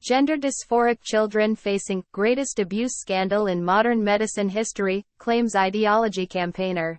Gender dysphoric children facing greatest abuse scandal in modern medicine history, claims ideology campaigner.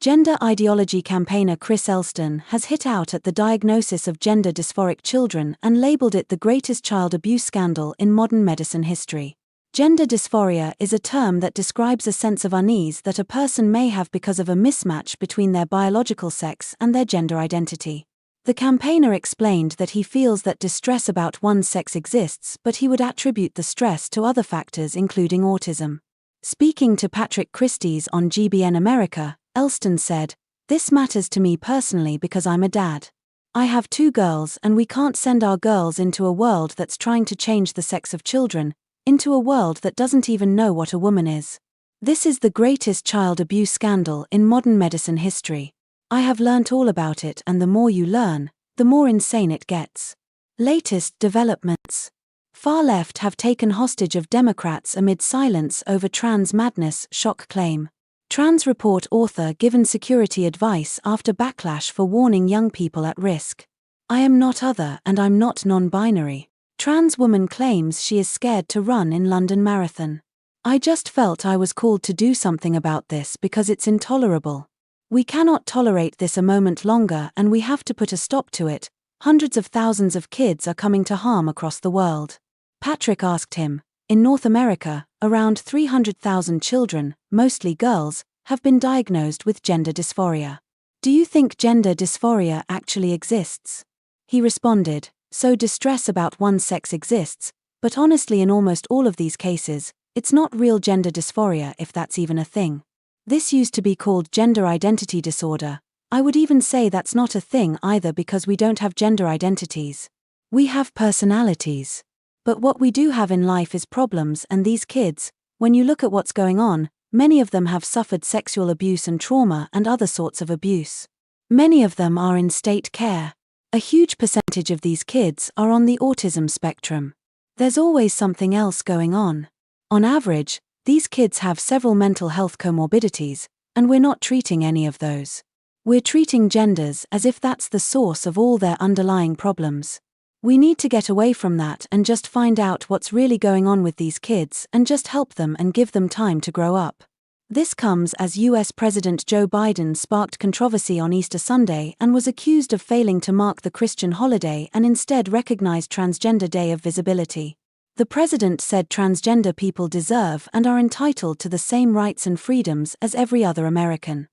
Gender ideology campaigner Chris Elston has hit out at the diagnosis of gender dysphoric children and labeled it the greatest child abuse scandal in modern medicine history. Gender dysphoria is a term that describes a sense of unease that a person may have because of a mismatch between their biological sex and their gender identity. The campaigner explained that he feels that distress about one's sex exists, but he would attribute the stress to other factors including autism. Speaking to Patrick Christie's on GBN America, Elston said, "This matters to me personally because I'm a dad. I have 2 girls and we can't send our girls into a world that's trying to change the sex of children, into a world that doesn't even know what a woman is. This is the greatest child abuse scandal in modern medicine history. I have learnt all about it, and the more you learn, the more insane it gets." Latest developments. Far left have taken hostage of Democrats amid silence over trans madness shock claim. Trans report author given security advice after backlash for warning young people at risk. "I am not other and I'm not non-binary." Trans woman claims she is scared to run in London Marathon. "I just felt I was called to do something about this because it's intolerable. We cannot tolerate this a moment longer and we have to put a stop to it. Hundreds of thousands of kids are coming to harm across the world." Patrick asked him, "In North America, around 300,000 children, mostly girls, have been diagnosed with gender dysphoria. Do you think gender dysphoria actually exists?" He responded, "So distress about one's sex exists, but honestly in almost all of these cases, it's not real gender dysphoria if that's even a thing. This used to be called gender identity disorder. I would even say that's not a thing either because we don't have gender identities. We have personalities. But what we do have in life is problems, and these kids, when you look at what's going on, many of them have suffered sexual abuse and trauma and other sorts of abuse. Many of them are in state care. A huge percentage of these kids are on the autism spectrum. There's always something else going on. On average, these kids have several mental health comorbidities, and we're not treating any of those. We're treating genders as if that's the source of all their underlying problems. We need to get away from that and just find out what's really going on with these kids and just help them and give them time to grow up." This comes as US President Joe Biden sparked controversy on Easter Sunday and was accused of failing to mark the Christian holiday and instead recognized Transgender Day of Visibility. The president said transgender people deserve and are entitled to the same rights and freedoms as every other American.